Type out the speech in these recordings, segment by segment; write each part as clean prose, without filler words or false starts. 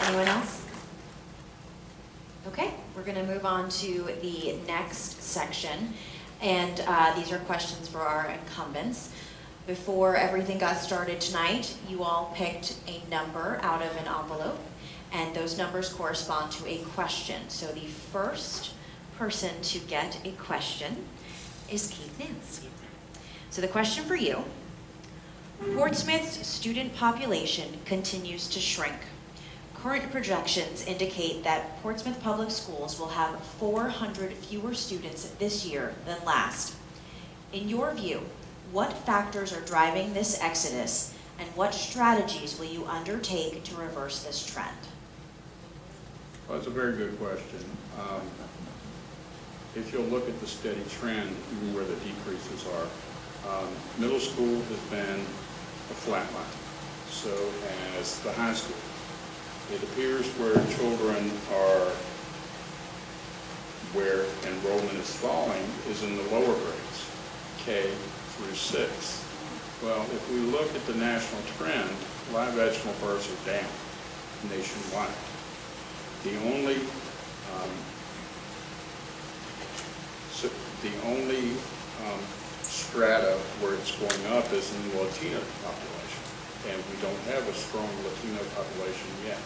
Anyone else? Okay, we're going to move on to the next section, and these are questions for our incumbents. Before everything got started tonight, you all picked a number out of an envelope, and those numbers correspond to a question. So the first person to get a question is Keith Nance. So the question for you: Portsmouth's student population continues to shrink. Current projections indicate that Portsmouth Public Schools will have 400 fewer students this year than last. In your view, what factors are driving this exodus, and what strategies will you undertake to reverse this trend? Well, that's a very good question. If you'll look at the steady trend, even where the decreases are, middle school has been a flat line. So has the high school. It appears where children are, where enrollment is falling is in the lower grades, K through 6. Well, if we look at the national trend, live vegetable births are down nationwide. The only strata where it's going up is in the Latino population, and we don't have a strong Latino population yet.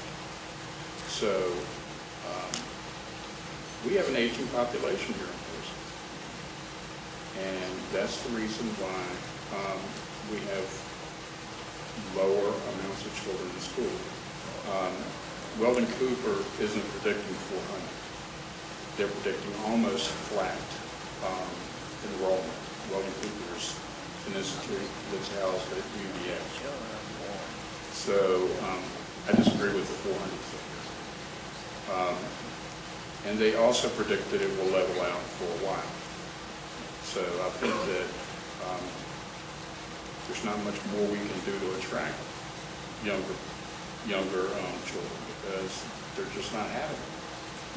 So we have an aging population here in Portsmouth, and that's the reason why we have lower amounts of children in school. Weldon Cooper isn't predicting 400. They're predicting almost flat enrollment. Weldon Cooper is an institute that's housed at UVA. So I disagree with the 400 figure. And they also predict that it will level out for a while. So I think that there's not much more we can do to attract younger children, because they're just not having it.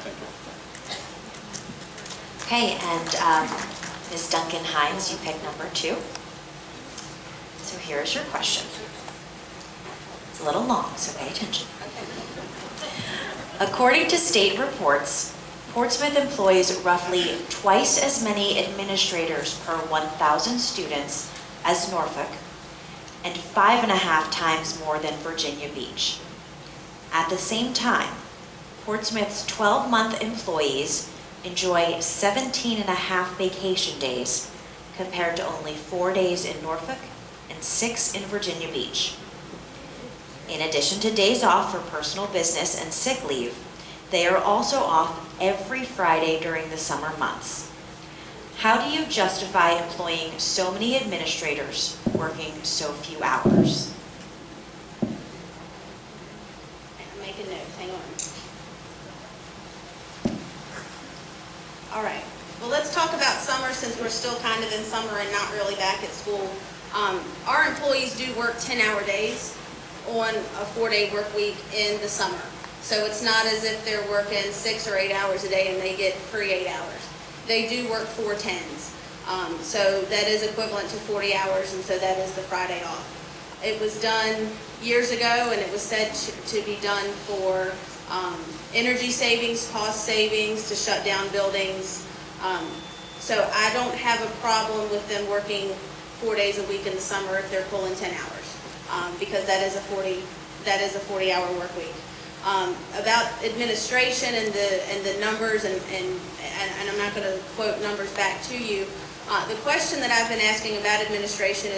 Thank you. Okay, and Ms. Duncan Hinds, you picked number 2. So here's your question. It's a little long, so pay attention. According to state reports, Portsmouth employs roughly twice as many administrators per 1,000 students as Norfolk, and 5.5 times more than Virginia Beach. At the same time, Portsmouth's 12-month employees enjoy 17.5 vacation days compared to only 4 days in Norfolk and 6 in Virginia Beach. In addition to days off for personal business and sick leave, they are also off every Friday during the summer months. How do you justify employing so many administrators working so few hours? I'm making notes, hang on. All right, well, let's talk about summer, since we're still kind of in summer and not really back at school. Our employees do work 10-hour days on a 4-day work week in the summer. So it's not as if they're working 6 or 8 hours a day and they get free 8 hours. They do work 4 10s. So that is equivalent to 40 hours, and so that is the Friday off. It was done years ago, and it was said to be done for energy savings, cost savings, to shut down buildings. So I don't have a problem with them working 4 days a week in the summer if they're pulling 10 hours, because that is a 40-hour work week. About administration and the numbers, and I'm not going to quote numbers back to you. The question that I've been asking about administration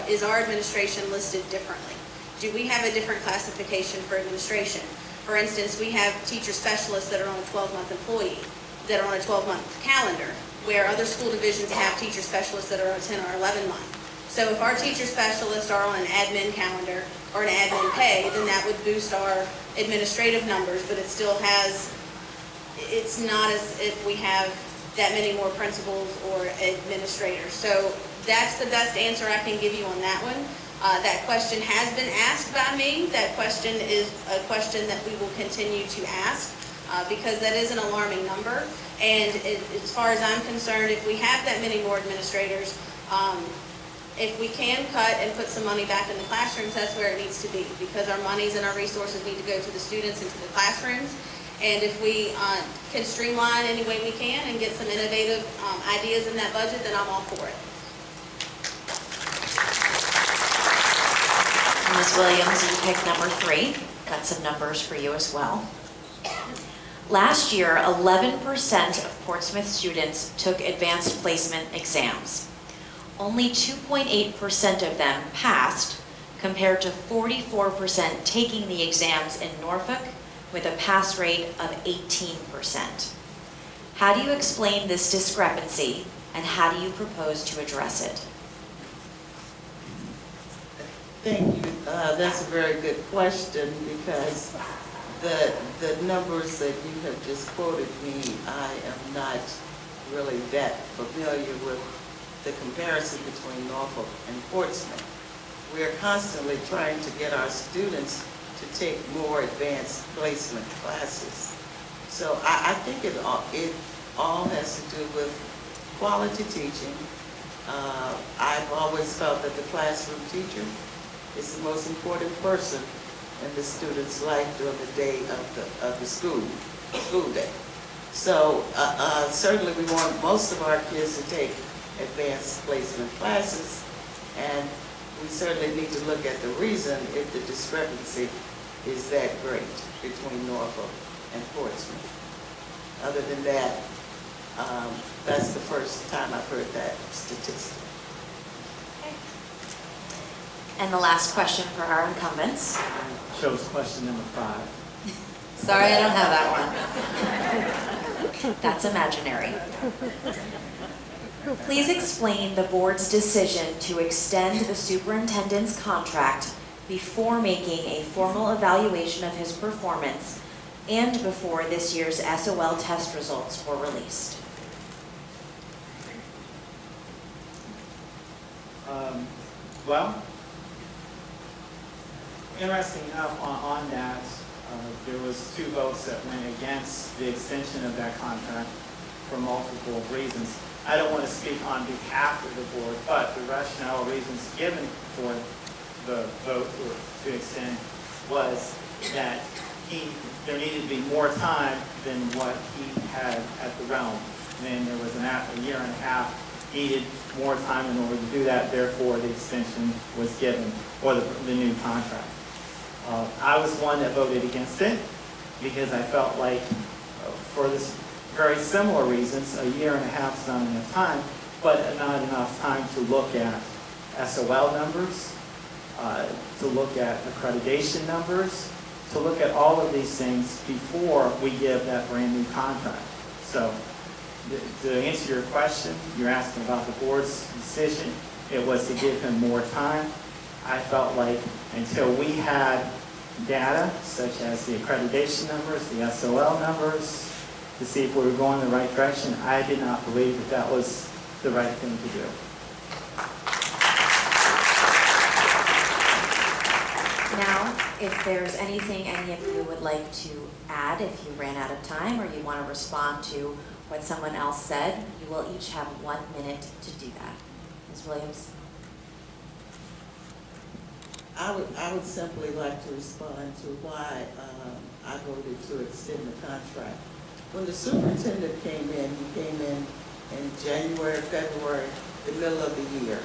is our administration listed differently? Do we have a different classification for administration? For instance, we have teacher specialists that are on a 12-month employee, that are on a 12-month calendar, where other school divisions have teacher specialists that are on a 10 or 11-month. So if our teacher specialists are on an admin calendar or an admin pay, then that would boost our administrative numbers, but it's not as if we have that many more principals or administrators. So that's the best answer I can give you on that one. That question has been asked by me. That question is a question that we will continue to ask because that is an alarming number. And as far as I'm concerned, if we have that many more administrators, if we can cut and put some money back in the classrooms, that's where it needs to be, because our monies and our resources need to go to the students and to the classrooms. And if we can streamline any way we can and get some innovative ideas in that budget, then I'm all for it. Ms. Williams, you picked number 3. Got some numbers for you as well. Last year, 11% of Portsmouth students took advanced placement exams. Only 2.8% of them passed, compared to 44% taking the exams in Norfolk, with a pass rate of 18%. How do you explain this discrepancy, and how do you propose to address it? Thank you. That's a very good question, because the numbers that you have just quoted me, I am not really that familiar with the comparison between Norfolk and Portsmouth. We are constantly trying to get our students to take more advanced placement classes. So I think it all has to do with quality teaching. I've always felt that the classroom teacher is the most important person in the student's life during the day of the school day. So certainly we want most of our kids to take advanced placement classes, and we certainly need to look at the reason if the discrepancy is that great between Norfolk and Portsmouth. Other than that, that's the first time I've heard that statistic. And the last question for our incumbents. Chose question number 5. Sorry, I don't have that one. That's imaginary. Please explain the board's decision to extend the superintendent's contract before making a formal evaluation of his performance and before this year's SOL test results were released. Well, interesting enough on that, there was 2 votes that went against the extension of that contract for multiple reasons. I don't want to speak on behalf of the board, but the rationale reasons given for the vote to extend was that there needed to be more time than what he had at the realm. And then there was a year and a half needed more time in order to do that, therefore the extension was given, or the new contract. I was one that voted against it because I felt like for this very similar reasons, a year and a half is not enough time, but not enough time to look at SOL numbers, to look at accreditation numbers, to look at all of these things before we give that brand new contract. So to answer your question, you're asking about the board's decision. It was to give him more time. I felt like until we had data such as the accreditation numbers, the SOL numbers, to see if we were going in the right direction, I did not believe that that was the right thing to do. Now, if there's anything any of you would like to add, if you ran out of time or you want to respond to what someone else said, you will each have 1 minute to do that. Ms. Williams? I would simply like to respond to why I voted to extend the contract. When the superintendent came in, he came in January, February, the middle of the year.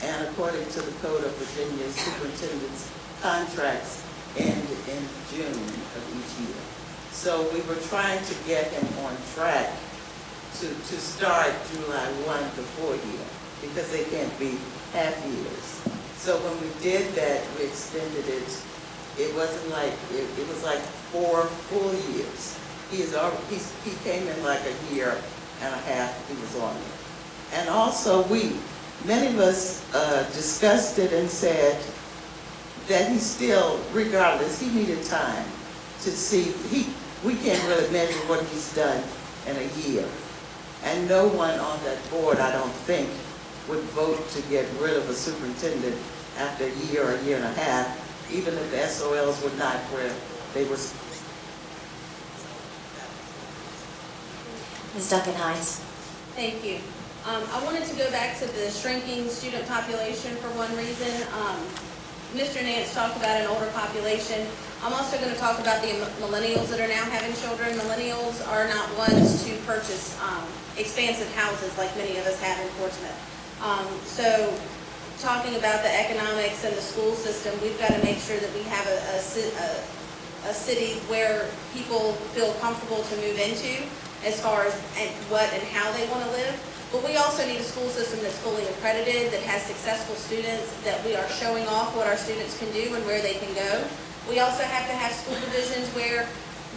And according to the Code of Virginia, superintendent's contracts end in June of each year. So we were trying to get him on track to start July 1 the 4 year, because they can't be half years. So when we did that, we extended it. It wasn't like, it was like 4 full years. He came in like a year and a half he was on it. And also many of us discussed it and said that he still, regardless, he needed time to see, we can't really measure what he's done in a year. And no one on that board, I don't think, would vote to get rid of a superintendent after a year or a year and a half, even if the SOLs were not where they were. Ms. Duncan Hinds? Thank you. I wanted to go back to the shrinking student population for one reason. Mr. Nance talked about an older population. I'm also going to talk about the millennials that are now having children. Millennials are not ones to purchase expansive houses like many of us have in Portsmouth. So talking about the economics and the school system, we've got to make sure that we have a city where people feel comfortable to move into as far as what and how they want to live. But we also need a school system that's fully accredited, that has successful students, that we are showing off what our students can do and where they can go. We also have to have school divisions where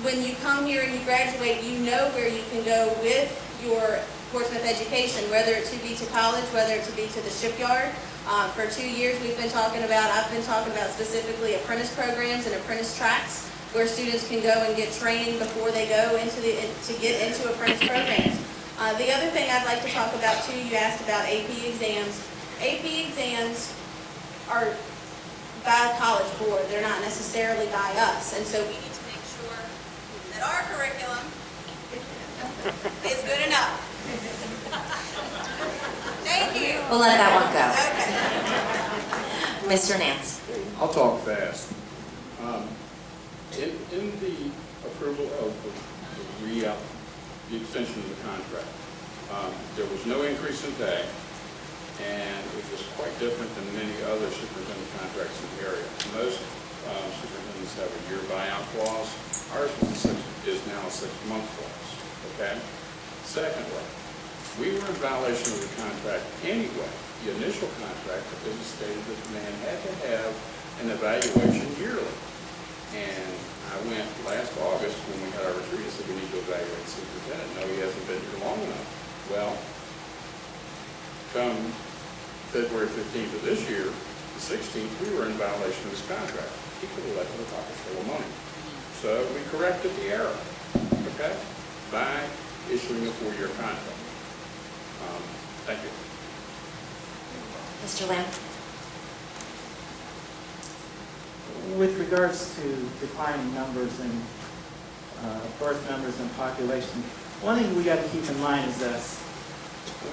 when you come here and you graduate, you know where you can go with your Portsmouth education, whether it to be to college, whether it to be to the shipyard. For 2 years, I've been talking about specifically apprentice programs and apprentice tracks where students can go and get training before they go to get into apprentice programs. The other thing I'd like to talk about too, you asked about AP exams. AP exams are by a college board. They're not necessarily by us. And so we need to make sure that our curriculum is good enough. Thank you. We'll let that one go. Okay. Mr. Nance. I'll talk fast. In the approval of the extension of the contract, there was no increase in pay, and it was quite different than many other superintendent contracts in the area. Most superintendents have a year buyout clause. Ours is now a 6-month clause, okay? Secondly, we were in violation of the contract anyway. The initial contract, the business stated that the man had to have an evaluation yearly. And I went last August when we had our retreat and said we need to evaluate the superintendent. No, he hasn't been here long enough. Well, come February 15th of this year, the 16th, we were in violation of his contract. He could have left with a pocket full of money. So we corrected the error, okay, by issuing a 4-year contract. Thank you. Mr. Lamb. With regards to declining numbers and birth numbers and population, one thing we got to keep in mind is this.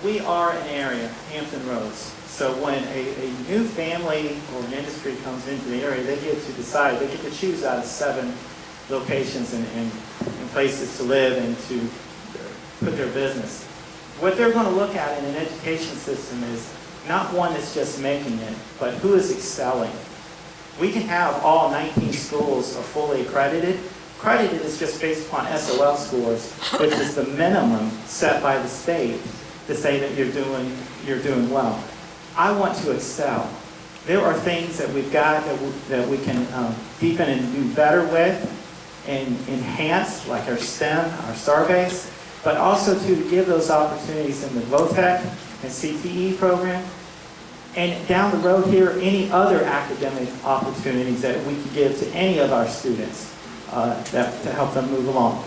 We are an area, Hampton Roads, so when a new family or an industry comes into the area, they get to decide, they get to choose out of 7 locations and places to live and to put their business. What they're going to look at in an education system is not one that's just making it, but who is excelling. We can have all 19 schools are fully accredited. Accredited is just based upon SOL scores, which is the minimum set by the state to say that you're doing well. I want to excel. There are things that we've got that we can deepen and do better with and enhance, like our STEM, our STAR base, but also to give those opportunities in the VOTEC and CTE program. And down the road here, any other academic opportunities that we could give to any of our students to help them move along.